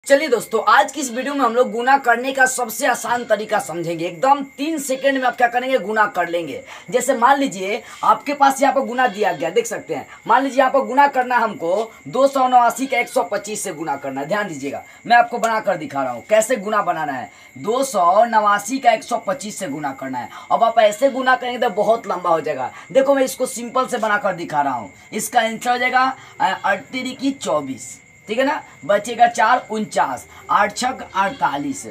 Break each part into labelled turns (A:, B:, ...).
A: चलिए दोस्तों, आज की इस वीडियो में हम लोग गुना करने का सबसे आसान तरीका समझेंगे। एकदम 3 सेकंड में आप क्या करेंगे, गुना कर लेंगे। जैसे मान लीजिए आपके पास यहाँ पर गुना दिया गया, देख सकते हैं। मान लीजिए यहाँ पर गुना करना है हमको 289 का 125 से गुना करना है। ध्यान दीजिएगा, मैं आपको बना कर दिखा रहा हूँ कैसे गुना बनाना है। 289 का 125 से गुना करना है। अब आप ऐसे गुना करेंगे तो बहुत लंबा हो जाएगा। देखो मैं इसको सिंपल से बनाकर दिखा रहा हूँ। इसका आंसर हो जाएगा 8 की 24, ठीक है ना। बचेगा 4 49, 8 छक 48,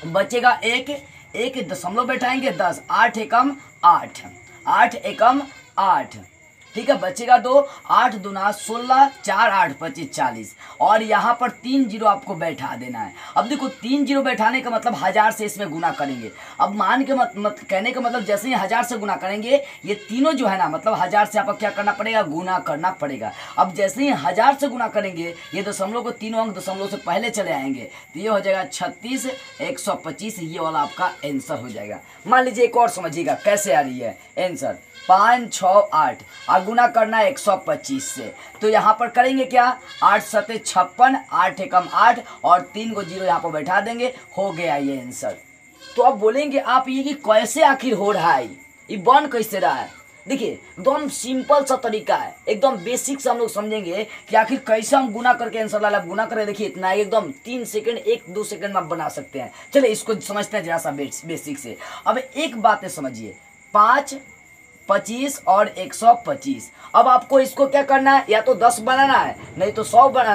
A: बचेगा एक दशमलव बैठाएंगे 10, 8 एकम 8, 8 एकम 8, ठीक है। बचेगा 2, 8 दूना 16, 4 8 25 40, और यहाँ पर 3 जीरो आपको बैठा देना है। अब देखो 3 जीरो बैठाने का मतलब 1000 से इसमें गुना करेंगे। अब मान के कहने का मतलब जैसे ही 1000 से गुना करेंगे, ये तीनों जो है ना, मतलब 1000 से आपको क्या करना पड़ेगा, गुना करना पड़ेगा। अब जैसे ही 1000 से गुना करेंगे, ये दशमलव को तीनों अंक दशमलव से पहले चले आएंगे, तो ये हो जाएगा 36 125। ये वाला आपका आंसर हो जाएगा। मान लीजिए एक और समझिएगा कैसे आ रही है आंसर। 5 6 8 और गुना करना है 125 से, तो यहाँ पर करेंगे क्या, 8 7 56, 8 एकम 8 और 3 को जीरो यहाँ पर बैठा देंगे। हो गया ये आंसर। तो अब बोलेंगे आप ये कि कैसे आखिर हो रहा है, ये बन कैसे रहा है। देखिए एकदम सिंपल सा तरीका है, एकदम बेसिक से हम लोग समझेंगे कि आखिर कैसे हम गुना करके आंसर लाला। गुना करें, देखिए इतना है, एकदम 3 सेकंड 1-2 सेकंड में आप बना सकते हैं। चलिए इसको समझते हैं जरा सा बेसिक से। अब एक बात है समझिए, 5 25 और 125। अब आपको इसको क्या करना है, या तो 10 बनाना है, नहीं तो 100 बनाना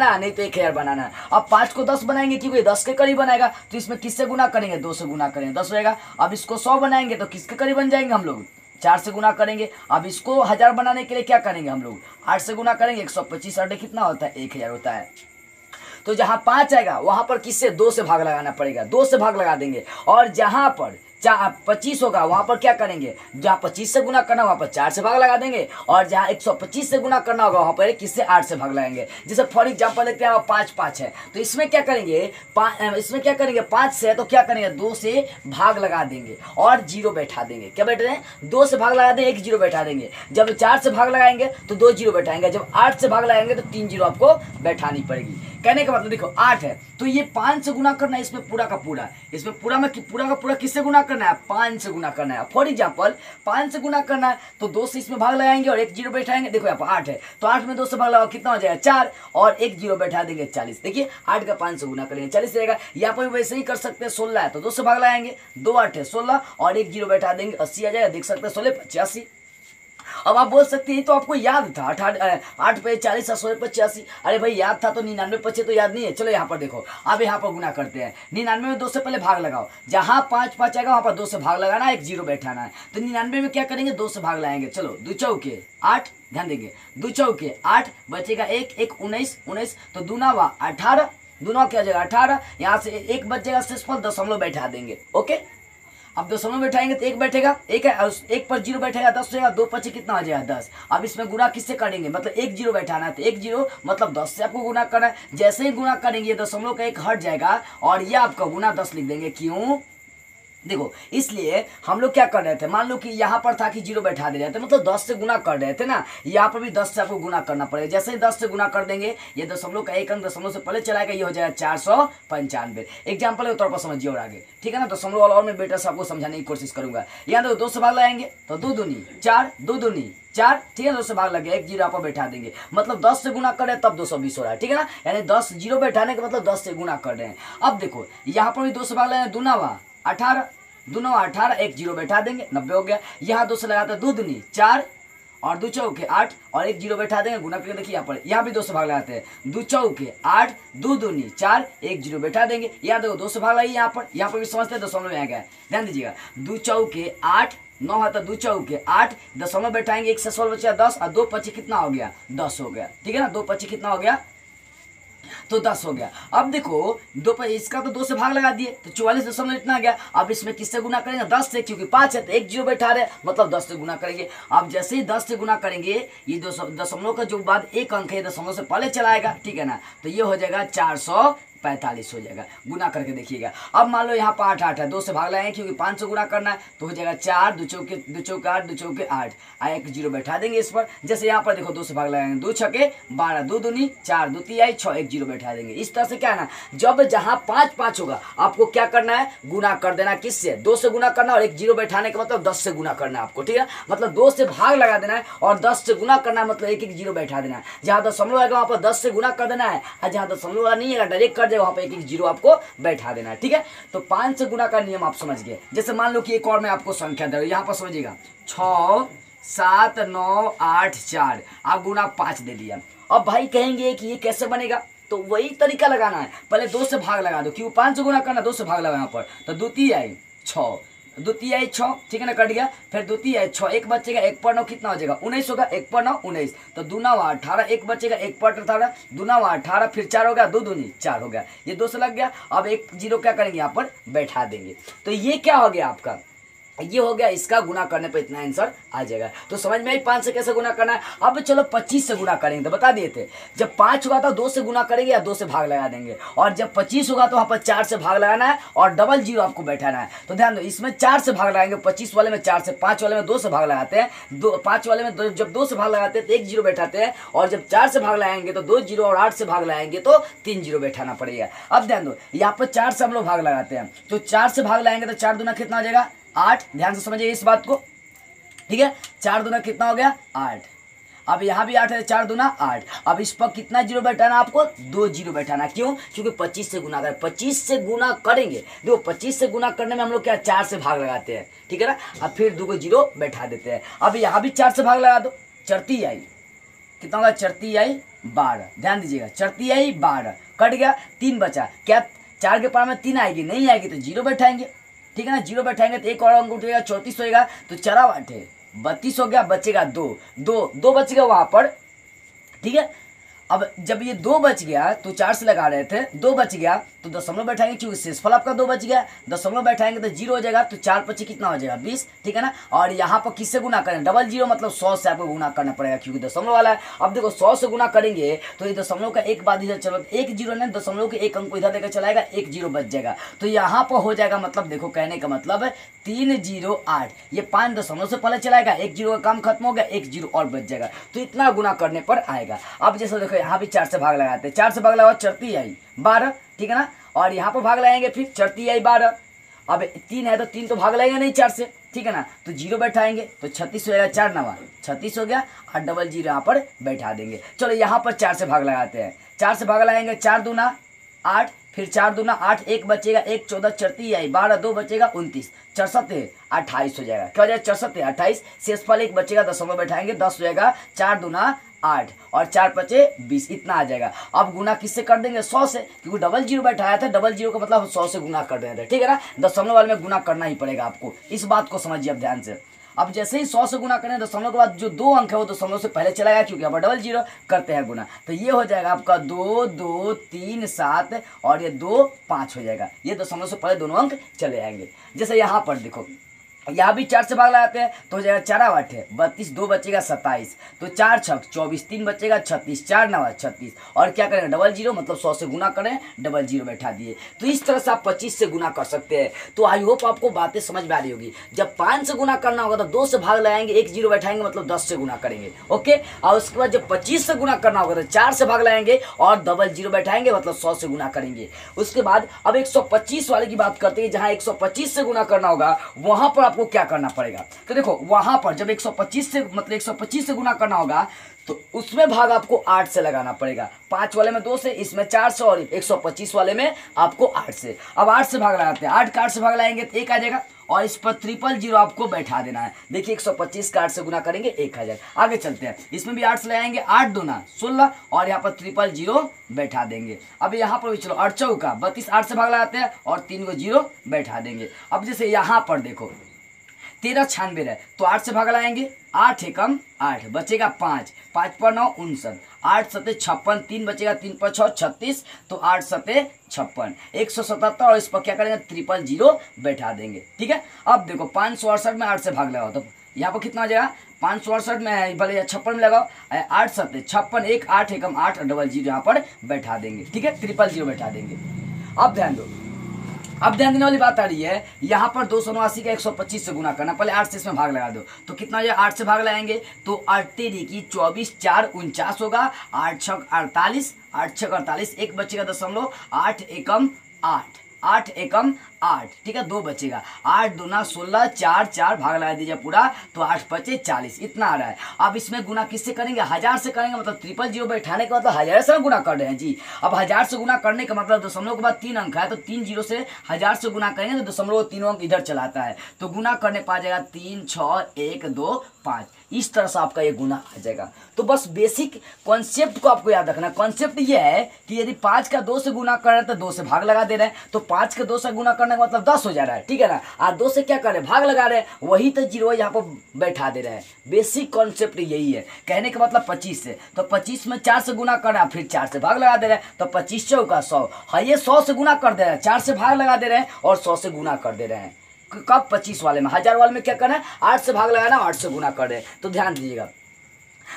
A: है, नहीं तो 1000 बनाना है। अब 5 को 10 बनाएंगे क्योंकि 10 के करीब बनाएगा, तो इसमें किससे गुना करेंगे, 2 से गुना करेंगे, 10 रहेगा। अब इसको 100 बनाएंगे तो किसके करीब बन जाएंगे हम लोग, 4 से गुना करेंगे। अब इसको 1000 बनाने के लिए क्या करेंगे हम लोग, 8 से गुना करेंगे। 125 8 कितना होता है, 1000 होता है। तो जहां 5 आएगा वहां पर किससे, 2 से भाग लगाना पड़ेगा, 2 से भाग लगा देंगे। और जहां पर 25 होगा वहां पर क्या करेंगे, जहां 25 से गुना करना वहां पर 4 से भाग लगा देंगे, और जहां 125 से गुना करना होगा वहां पर किससे, 8 से भाग लगाएंगे। जैसे फॉर एग्जांपल देखते हैं 5 5 है, तो इसमें क्या करेंगे, इसमें क्या करेंगे, 5 से है तो क्या करेंगे, 2 से भाग लगा देंगे और जीरो बैठा देंगे। क्या बैठे हैं, 2 से भाग लगा देंगे, 1 जीरो बैठा देंगे। जब 4 से भाग लगाएंगे तो 2 जीरो बैठाएंगे। जब 8 से भाग लगाएंगे तो 3 जीरो आपको बैठानी पड़ेगी। कहने का मतलब देखो 8 है तो ये 5 से गुना करना है, इसमें पूरा का पूरा, इसमें पूरा का पूरा किससे गुना करना है, 5 से गुना करना है। फॉर एग्जांपल 5 से गुना करना है तो 2 से इसमें भाग लगाएंगे और 1 जीरो बैठाएंगे। देखो यहाँ पर 8 है तो 8 में 2 से भाग लगाओ, कितना हो जाएगा, 4, और 1 जीरो बैठा देंगे 40। देखिए 8 का 5 से गुना करेंगे 40 रहेगा। यहाँ पर वैसे ही कर सकते हैं, 16 है तो 2 से भाग लगाएंगे, 2 8 है 16 और 1 जीरो बैठा देंगे, 80 आ जाएगा। देख सकते हैं 16 85। अब आप बोल सकते हैं तो आपको याद था, 8 पे 40 16 पे 85। अरे भाई याद था तो 99 पचे तो याद नहीं है। चलो यहाँ पर देखो, अब यहाँ पर गुना करते हैं। 99 में 2 से पहले भाग लगाओ, जहां 5 5 आएगा वहां पर 2 से भाग लगाना है, 1 जीरो बैठाना है। तो 99 में क्या करेंगे, 2 से भाग लगाएंगे। चलो 2 चौके 8, ध्यान देंगे 2 चौके 8, बचेगा 1 1 19 19, तो दूना हुआ 18, दूना क्या हो जाएगा 18। यहाँ से 1 बच जाएगा, सिर्फ दशमलव बैठा देंगे। ओके, अब दशमलव बैठाएंगे तो 1 बैठेगा, 1 है, 1 पर जीरो बैठेगा 10 रहेगा, 2 पचे कितना हो जाएगा 10। अब इसमें गुना किससे करेंगे, मतलब 1 जीरो बैठाना है, तो 1 जीरो मतलब 10 से आपको गुना करना है। जैसे ही गुना करेंगे दशमलव का 1 हट जाएगा और ये आपका गुना 10 लिख देंगे। क्यों, देखो इसलिए हम लोग क्या कर रहे थे, मान लो कि यहाँ पर था कि जीरो बैठा दे रहे थे, मतलब 10 से गुना कर रहे थे ना, यहाँ पर भी 10 से आपको गुना करना पड़ेगा। जैसे ही 10 से गुना कर देंगे, ये दशमलव का 1 अंक दशमलव से पहले चलाएगा, ये हो जाएगा 495। एग्जाम्पल के तौर पर समझिए और आगे, ठीक है ना। दशमलव वाला और मैं बेटा से आपको समझाने की कोशिश करूंगा। यहाँ देखो 2 से भाग लगाएंगे तो 2 दूनी 4, 2 दूनी 4, ठीक है। 2 से भाग लगे, 1 जीरो आप बैठा देंगे, मतलब 10 से गुना कर रहे हैं तब 220 हो रहा है, ठीक है ना। यानी 10 जीरो बैठाने का मतलब 10 से गुना कर रहे हैं। अब देखो यहाँ पर भी 2 से भाग लगाए, दूना हुआ 18, दोनों 18, 1 जीरो बैठा देंगे, 90 हो गया। यहाँ 2 से लगाते हैं, 2 दूनी 4 और 2 चौके 8 और 1 जीरो बैठा देंगे, गुना करके देखिए यहाँ पर, यहाँ भी 2 से भाग लगाते हैं, 2 चौके 8, 2 दूनी 4, 1 जीरो बैठा देंगे। यहाँ देखो 2 से भाग लगाइए, यहाँ पर भी समझते हैं दशमलव में आ गया, ध्यान दीजिएगा। 2 चौके 8, 9 है तो 2 चौके 8, दशमलव बैठाएंगे, 1 से 16 बचा 10 और 2 पचे कितना हो गया, 10 हो गया, ठीक है ना। 2 पचे कितना हो गया, तो 10 हो गया। अब देखो 2 पर इसका तो 2 से भाग लगा दिए तो 44 दशमलव इतना आ गया। अब इसमें किससे गुना करेंगे, 10 से, क्योंकि 5 है तो 1 जीरो बैठा रहे, मतलब 10 से गुना करेंगे। अब जैसे ही 10 से गुना करेंगे, ये दशमलव का जो बाद 1 अंक है दशमलव से पहले चलाएगा, ठीक है ना, तो ये हो जाएगा 45 हो जाएगा। गुना करके देखिएगा। अब मान लो यहाँ पर 8 8 है, 2 से भाग लगाएंगे क्योंकि 5 से गुना करना है, तो हो जाएगा 4 2 चौके 8 2 चौके 8, एक जीरो बैठा देंगे इस पर। जैसे यहाँ पर देखो 2 से भाग लगाएंगे, 2 छके 12, 2 दूनी 4, 2 तिहाई 6, एक जीरो बैठा देंगे। इस तरह से क्या है ना, जब जहाँ 5 5 होगा आपको क्या करना है, गुना कर देना। किससे? 2 से गुना करना, और एक जीरो बैठाने का मतलब 10 से गुना करना है आपको, ठीक है। मतलब 2 से भाग लगा देना है और 10 से गुना करना है, मतलब एक एक जीरो बैठा देना है। जहाँ दशमलव आएगा वहाँ पर 10 से गुना कर देना है, और जहाँ दशमलव वाला नहीं है डायरेक्ट कर देगा वहाँ पर एक एक जीरो आपको बैठा देना है, ठीक है। तो 5 से गुना का नियम आप समझ गए। जैसे मान लो कि एक और मैं आपको संख्या दे रहा हूँ, यहाँ पर समझिएगा 6 7 9 8 4, आप गुना 5 दे दिया। अब भाई कहेंगे कि ये कैसे बनेगा, तो वही तरीका लगाना है, पहले 2 से भाग लगा दो, क्यों 5 से गुना करना, 2 से भाग लगा यहाँ पर, तो 2 तिहाई 6, 2 तिहाई 6, ठीक है ना, कट गया। फिर 2 तिहाई 6, एक बचेगा, 1 पर 9 कितना हो जाएगा, 19 होगा, 1 पर 9 19, तो 2 9 18, एक बचेगा, 1 पर 18, 2 9 18, फिर 4 हो गया, 2 दूनी 4 हो गया, ये 2 से लग गया। अब एक जीरो क्या करेंगे यहाँ पर बैठा देंगे, तो ये क्या हो गया आपका, ये हो गया इसका गुना करने पे इतना आंसर आ जाएगा। तो समझ में आई 5 से कैसे गुना करना है। अब चलो 25 से गुना करेंगे, तो बता दिए थे जब 5 होगा तो 2 से गुना करेंगे या 2 से भाग लगा देंगे, और जब 25 होगा तो वहाँ पर 4 से भाग लगाना है और डबल जीरो आपको बैठाना है। तो ध्यान दो, इसमें 4 से भाग लगाएंगे, 25 वाले में 4 से, 5 वाले में 2 से भाग लगाते हैं, 5 वाले में जब 2 से भाग लगाते हैं तो 1 जीरो बैठाते हैं, और जब 4 से भाग लगाएंगे तो 2 जीरो, और 8 से भाग लगाएंगे तो 3 जीरो बैठाना पड़ेगा। अब ध्यान दो, यहाँ पर 4 से हम लोग भाग लगाते हैं, तो 4 से भाग लगाएंगे तो 4 दूना कितना हो जाएगा 8, ध्यान से समझिए इस बात को, ठीक है। 4 दूना कितना हो गया 8, अब यहाँ भी 8 है, 4 दूना 8। अब इस पर कितना जीरो बैठाना आपको, 2 जीरो बैठाना, क्यों, क्योंकि 25 से गुना करें, 25 से गुना करेंगे, देखो 25 से गुना करने में हम लोग क्या 4 से भाग लगाते हैं, ठीक है ना। अब फिर 2 जीरो बैठा देते हैं। अब यहाँ भी 4 से भाग लगा दो, चरती आई कितना होगा, चरती आई 12, ध्यान दीजिएगा, चरती आई 12, कट गया, 3 बचा, क्या 4 के पार में 3 आएगी, नहीं आएगी तो जीरो बैठाएंगे, ठीक है ना। जीरो बैठाएंगे तो एक और अंक उठेगा, 34 होएगा, तो 4 8 32 हो गया, बचेगा 2 बचेगा वहां पर, ठीक है। अब जब ये 2 बच गया तो 4 से लगा रहे थे, 2 बच गया तो दशमलव बैठाएंगे, क्योंकि शेषफल आपका 2 बच गया, दशमलव बैठाएंगे तो जीरो हो जाएगा, तो 4 पच्ची कितना हो जाएगा 20, ठीक है ना। और यहाँ पर किससे गुना करें, डबल जीरो, मतलब 100 से आपको गुना करना पड़ेगा क्योंकि दशमलव वाला है। अब देखो 100 से गुना करेंगे तो ये दशमलव का एक बाद इधर चलो, एक जीरो ने दशमलव के एक अंक को इधर लेकर चलाएगा, एक जीरो बच जाएगा, तो यहाँ पर हो जाएगा, मतलब देखो कहने का मतलब है 308, ये 5 दशमलव से पहले चलाएगा, एक जीरो का काम खत्म हो गया, एक जीरो और बच जाएगा, तो इतना गुना करने पर आएगा। अब जैसे देखो यहाँ भी 4 से भाग लगाते हैं, 4 से भाग लगाओ, चरती आई 12, ठीक है ना, और यहाँ पर भाग लगाएंगे फिर चरती आई 12, अब 3 है तो 3 तो भाग लगेगा नहीं 4 से, ठीक है ना, तो जीरो बैठाएंगे तो 36 हो जाएगा, 4 9 36 हो गया, और डबल जीरो यहाँ पर बैठा देंगे। चलो यहाँ पर 4 से भाग लगाते हैं, 4 से भाग लगाएंगे, 4 दूना 8, फिर 4 दूना 8, एक बचेगा, 1 14 चरती आई 12, 2 बचेगा 29, 64 28 हो जाएगा, क्या हो जाएगा 64 28, शेषफल एक बचेगा, दशमलव बैठाएंगे, 10 हो जाएगा, 4 दूना 8 और 4 पचे 20, इतना आ जाएगा। अब गुना किससे कर देंगे 100 से, क्योंकि डबल जीरो बैठाया था, डबल जीरो का मतलब 100 से गुना कर देते हैं, ठीक है ना। दशमलव वाले में गुना करना ही पड़ेगा आपको, इस बात को समझिए अब ध्यान से। अब जैसे ही 100 से गुना करें दशमलव के बाद जो 2 अंक है वो दशमलव से पहले चला गया, क्योंकि अब डबल जीरो करते हैं गुना, तो ये हो जाएगा आपका 2 2 3 7 और ये 2 5 हो जाएगा, ये दशमलव से पहले दोनों अंक चले आएंगे। जैसे यहाँ पर देखो, यहाँ भी 4 से भाग लगाते हैं तो हो जाएगा 4 8 32, 2 बचेगा 27, तो 4 6 24, 3 बचेगा 36, 4 9 36, और क्या करेंगे डबल जीरो, मतलब 100 से गुना करें, डबल जीरो बैठा दिए। तो इस तरह से आप 25 से गुना कर सकते हैं। तो आई होप आपको बातें समझ में आ रही होगी। जब 5 से गुना करना होगा तो 2 से भाग लगाएंगे, एक जीरो बैठाएंगे, मतलब 10 से गुना करेंगे, ओके। और उसके बाद जब 25 से गुना करना होगा तो 4 से भाग लगाएंगे और डबल जीरो बैठाएंगे, मतलब 100 से गुना करेंगे। उसके बाद अब 125 वाले की बात करते हैं, जहाँ 125 से गुना करना होगा वहां पर आपको क्या करना पड़ेगा। तो देखो वहां पर जब 125 से मतलब 125 से गुना करना होगा तो उसमें भाग आपको 8 से लगाना पड़ेगा, 5 वाले में 2 से, इसमें 4 से, और 125 वाले में आपको 8 से। अब 8 से भाग लगाते हैं, 8 का 8 से भाग लगाएंगे तो 1 आ जाएगा, और इस पर 000 आपको बैठा देना है। देखिए 125 का 8 से गुना करेंगे 1000। आगे चलते हैं, इसमें भी 8 से लगाएंगे, 8 दूना 16 और यहाँ पर 000 बैठा देंगे। अब यहाँ पर भी चलो 8 चौका 32, 8 से भाग लगाते हैं और 3 जीरो बैठा देंगे। अब जैसे यहाँ पर देखो 13 96 है तो 8 से भाग लगाएंगे, 8 एकम 8 बचेगा 5, 5 पर 9 59, 8 सते 56, 3 बचेगा, 3 पर 6 36, तो 8 सते 56, 177, और इस पर क्या करेंगे 000 बैठा देंगे, ठीक है। अब देखो 568 में 8 से भाग लगाओ तो यहाँ पर कितना हो जाएगा 568 में भले 56 में लगाओ, 8 7 56, 1 8 एकम 8 डबल जीरो यहाँ पर बैठा देंगे, ठीक है, 000 बैठा देंगे। अब ध्यान दो, अब ध्यान देने वाली बात आ रही है, यहाँ पर 279 का 125 से गुना करना, पहले 8 से इसमें भाग लगा दो तो कितना हो जाएगा, 8 से भाग लगाएंगे तो 8 की 24 4 49 होगा, 8 छक 48, 8 छक 48, एक बचेगा दशमलव, 8 एकम 8, 8 एकम 8, ठीक है, 2 बचेगा, 8 दूना 16, 4 4 भाग लगा दीजिए पूरा तो 8 5 40, इतना आ रहा है। अब इसमें गुना किससे करेंगे, 1000 से करेंगे, मतलब 000 बैठाने का मतलब 1000 से गुना कर रहे हैं जी। अब 1000 से गुना करने का मतलब दशमलव के बाद 3 अंक है तो 3 जीरो से 1000 से गुना करेंगे तो दशमलव 3 अंक इधर चलाता है, तो गुना करने पा जाएगा 3 6 1 2 5, इस तरह से आपका ये गुना आ जाएगा। तो बस बेसिक कॉन्सेप्ट को आपको याद रखना। कॉन्सेप्ट ये है कि यदि 5 का 2 से गुना कर रहे हैं तो 2 से भाग लगा दे रहे हैं, तो 5 का 2 से गुना करने का मतलब 10 हो जा रहा है, ठीक है ना, और 2 से क्या कर रहे हैं, भाग लगा रहे हैं, वही तो जीरो यहाँ पर बैठा दे रहे हैं। बेसिक कॉन्सेप्ट यही है, कहने का मतलब 25 से, तो 25 में 4 से गुना कर रहे हैं, फिर 4 से भाग लगा दे रहे हैं, तो 25 चौका 100, हाँ ये 100 से गुना कर दे रहे हैं, 4 से भाग लगा दे रहे हैं और 100 से गुना कर दे रहे हैं। कब, 25 वाले में। 1000 वाले में क्या करना है, 8 से भाग लगाना, 8 से गुना कर रहे हैं। तो ध्यान दीजिएगा,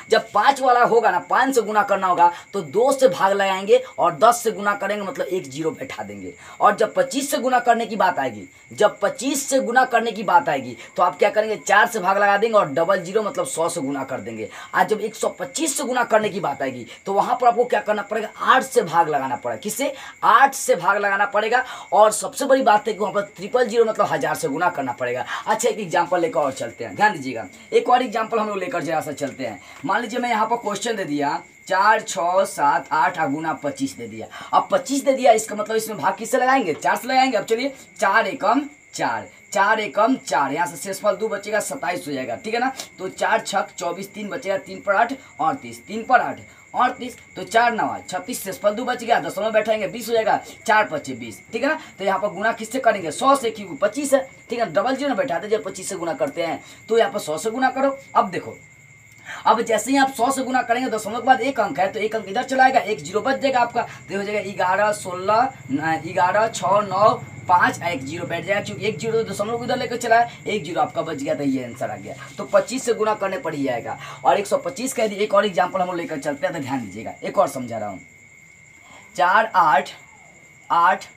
A: जब 5 वाला होगा ना, 5 से गुना करना होगा तो 2 से भाग लगाएंगे और 10 से गुना करेंगे, मतलब 1 जीरो बैठा देंगे। और जब 25 से गुना करने की बात आएगी, जब 25 से गुना करने की बात आएगी तो आप क्या करेंगे, 4 से भाग लगा देंगे और डबल जीरो मतलब 100 से गुना कर देंगे। आज जब 125 से गुना करने की बात आएगी तो वहां पर आपको क्या करना पड़ेगा, 8 से भाग लगाना पड़ेगा। किससे, 8 से भाग लगाना पड़ेगा। और सबसे बड़ी बात है कि वहां पर 000 मतलब 1000 से गुना करना पड़ेगा। अच्छा, एक एग्जाम्पल लेकर और चलते हैं, ध्यान दीजिएगा, एक और एग्जाम्पल हम लोग लेकर जरा सा चलते हैं। मान लीजिए मैं यहाँ पर क्वेश्चन दे दिया 4 6 7 8 गुना 25 दे दिया। अब 25 दे दिया, इसका मतलब इसमें भाग किससे लगाएंगे, 4 से लगाएंगे। अब चलिए 4 एकम 4, 4 एकम 4, यहाँ से शेषफल 2 बचेगा, 27 हो जाएगा, ठीक है ना। तो 4 छक 24, 3 बचेगा, 3 पर 8 38, 3 पर 8 38, तो 4 9 36, शेषफल 2 बच गया, दशमलव बैठाएंगे 20 हो जाएगा, 4 5 20, ठीक है ना। तो यहाँ पर गुना किससे करेंगे, 100 से, क्योंकि 25 है, ठीक है, डबल जीरो बैठाते जब 25 से गुना करते हैं तो यहाँ पर 100 से गुना करो। अब देखो, अब जैसे ही आप 100 से गुना करेंगे, दशमलव के बाद 1 अंक है तो 1 अंक इधर चलाएगा, 1 जीरो बच जाएगा आपका, तो हो जाएगा 11 16 11 6 9 5 1 जीरो बैठ जाएगा, क्योंकि 1 जीरो दशमलव इधर लेकर चला है, 1 जीरो आपका बच गया, तो ये आंसर आ गया। तो 25 से गुना करने पड़ ही जाएगा। और 125 का यदि एक और एग्जाम्पल हम लोग लेकर चलते हैं तो ध्यान दीजिएगा, एक और समझा रहा हूँ। 4 8 8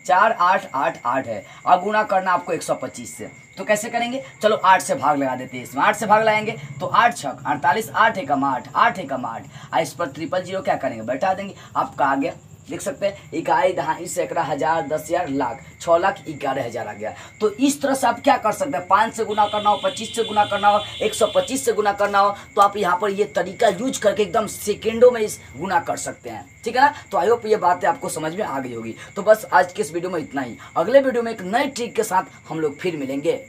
A: 4 8 8 8 है, अब गुना करना आपको 125 से, तो कैसे करेंगे, चलो 8 से भाग लगा देते हैं। इसमें 8 से भाग लगाएंगे तो 8 छक 48, 8 एकम 8, 8 एकम 8, इस पर 000 क्या करेंगे, बैठा देंगे। आपका आ गया, देख सकते हैं, इकाई दहाई सैकड़ा हजार 10,000 लाख 6,11,000 आ गया। तो इस तरह से आप क्या कर सकते हैं, 5 से गुना करना हो, 25 से गुना करना हो, 125 से गुना करना हो, तो आप यहाँ पर ये तरीका यूज करके एकदम सेकेंडों में इस गुना कर सकते हैं, ठीक है ना। तो आई होप ये बातें आपको समझ में आ गई होगी। तो बस आज के इस वीडियो में इतना ही, अगले वीडियो में एक नई ट्रिक के साथ हम लोग फिर मिलेंगे।